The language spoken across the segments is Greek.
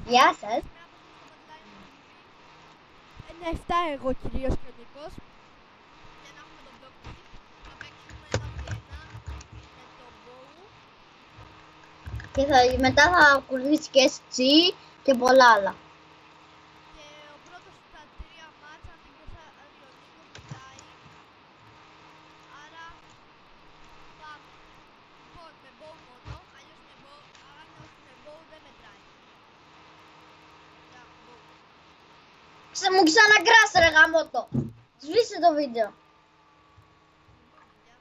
Γεια σας. Ένα 7 εγώ κυρίως και ο Νίκος. Για να έχουμε τον block tip. Θα παίξουμε ένα V1 με τον bow. Και μετά θα ακολουθήσει και SG και πολλά άλλα. Και ο πρώτος στα 3 μάτς, αν δεν γκροσάρει ο Νίκος, μετράει. Άρα πάμε. Λοιπόν, με bow μόνο, αλλιώς με bow, αν όχι με bow δεν μετράει. Για bow. Μου ξαναγκράσε ρε γαμότο. Σβήσε το βίντεο. Λοιπόν, παιδιά,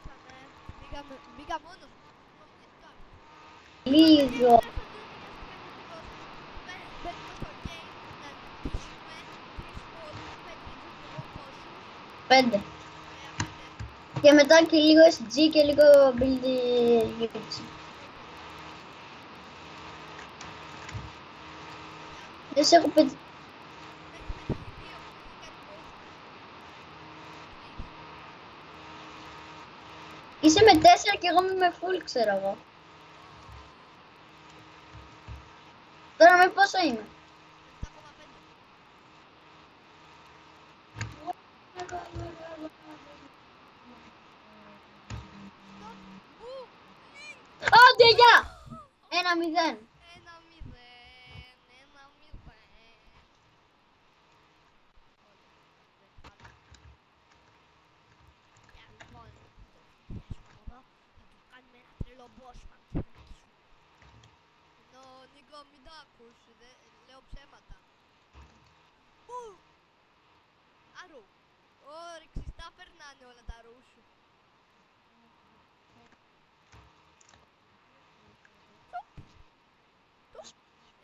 σταματάμε. Επιστρέψαμε. Μπήκα μόνος μου. Συγγνώμη, γιατί το άφησα. Λίγο. Μπαίνουμε στο game να νικήσουμε 3 πόλους, 5 legit και εγώ πόσους. 5. Ωραία, 5. Και μετά και λίγο SG και λίγο build γύψη. Δεν σε έχω πετύχει. Με έχει πετύχει 2 που είχε κάνει πόσους. 3. Είσαι με 4 και εγώ είμαι με full, ξέρω εγώ. Τώρα με πόσο είμαι. 7,5. Άντε, γεια! 1-0. 1-0. 1-0. Λοιπόν, θα του κάνουμε ένα τρελό boss fight. Θα νικήσουμε. Νίκο, μην το ακούς, λέω ψέματα. Αρού. Ρεξιστά περνάνε όλα τα ρου σου.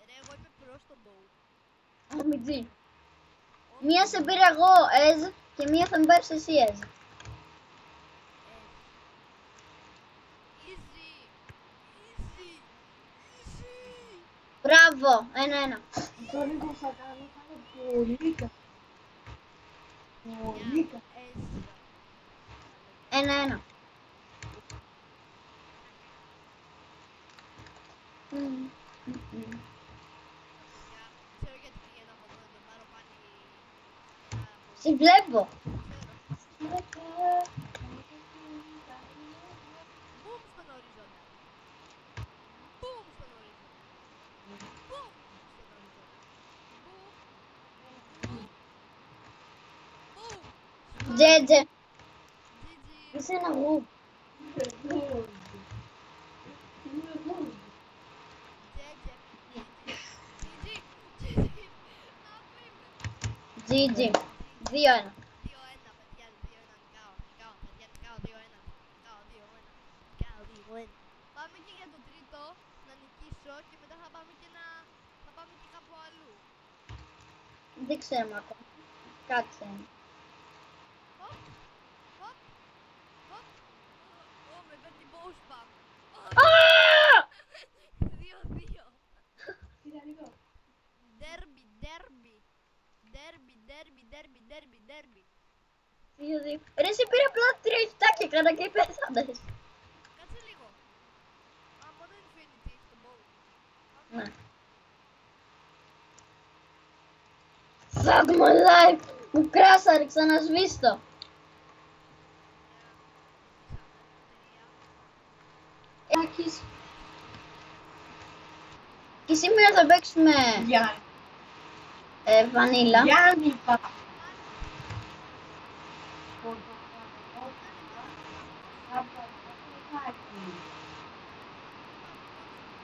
Ρε, εγώ είμαι προς τον bow. Αμιτζή. Μία σε πήρα εγώ, Εζ, και μία θα με πάρεις εσύ, Εζ. Easy. Easy. Easy. Μπράβο, 1-1. Το λίγο σατανό θα είναι πολύ καλό. Πολύ καλό. 1-1. Ξέρω γιατί πήγαινα από εδώ να τον πάρω πάλι. Σε βλέπω. Μπουμ στον οριζόντα. Μπουμ στον οριζόντα. Μπουμ στον οριζόντα. Μπουμ. Τζέτζε. GG. Είσαι ένα γου. GG. GG. Αφού είμαι. GG. 2-1. 2-1, παιδιά, 2-1. Νικάω, παιδιά, νικάω 2-1. Νικάω 2-1. Νικάω 2-1. Πάμε και για το τρίτο, να νικήσω και μετά θα πάμε και θα πάμε και κάπου αλλού. Δεν ξέρουμε ακόμα. Κάτσε. Hop, hop, hop. Με παίρνει bow spam. 2-2. Derby, derby. Derby, derby, derby, derby, derby. 2-2. Ρε, σε πήρα απλά 3 χιτάκια, κάνα και πέθανες. Κάτσε λίγο. Μόνο infinity έχει το bow. Ναι. Fuck my life. Μου κράσαρε, ξανασβήστο. Άκης. Και σήμερα θα παίξουμε Γιάννη. βανίλα. Γιάννη είπα.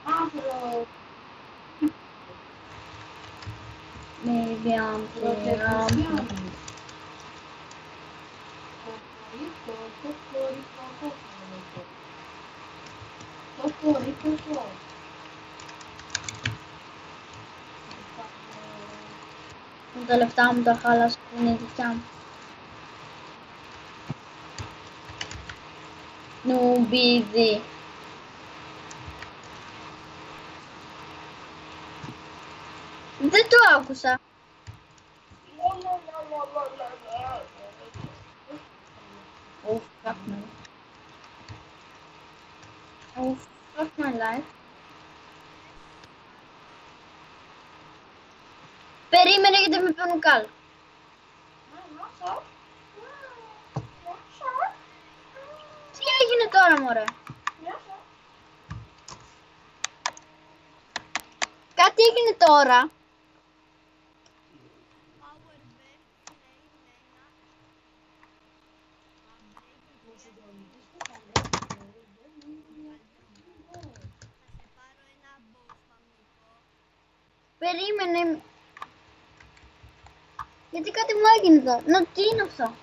Άνθρωπο. Maybe I'm τα λεφτά μου τα χάλασα, είναι δικιά μου. Νουμπίδι. Δεν το άκουσα. Oh, fuck my life. Oh, fuck my life. δεν με παίρνουν κάλ. Τι έγινε τώρα, μωρέ? Κάτι έγινε τώρα. Power Bank, Flame, ένα. Θα σε πάρω ένα boss, μαμίκο. Περίμενε. Γιατί κάτι μου έγινε τώρα. Να, τι είναι αυτό?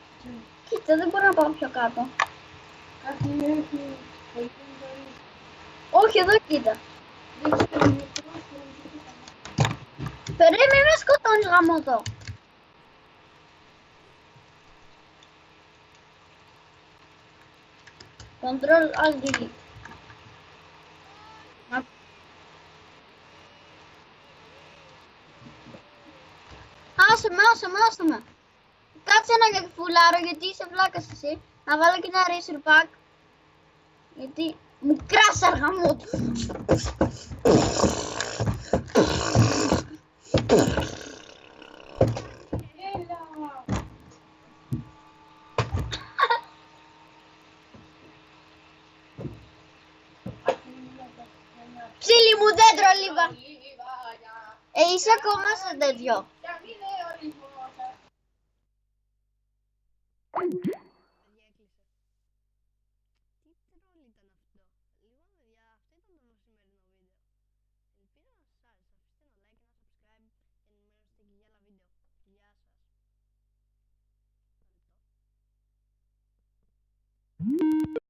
Κοίτα, δεν μπορώ να πάω πιο κάτω. Κάτι έχει. Όχι, εδώ κοίτα. Δεν ξέρω, μικρός, Περίμενε, με σκοτώνεις γαμώτο. Control Alt Delete. Άσε με. Κάτσε να φουλάρω γιατί είσαι βλάκας εσύ. Να βάλω και ένα racer pack. Γιατί μου κράσα γαμώτο. Έλα. Ψήλι μου δέντρο λίγα. Είσαι ακόμα σε τέτοιο. Διέκλεισε. Τι τρόλ ήταν αυτό?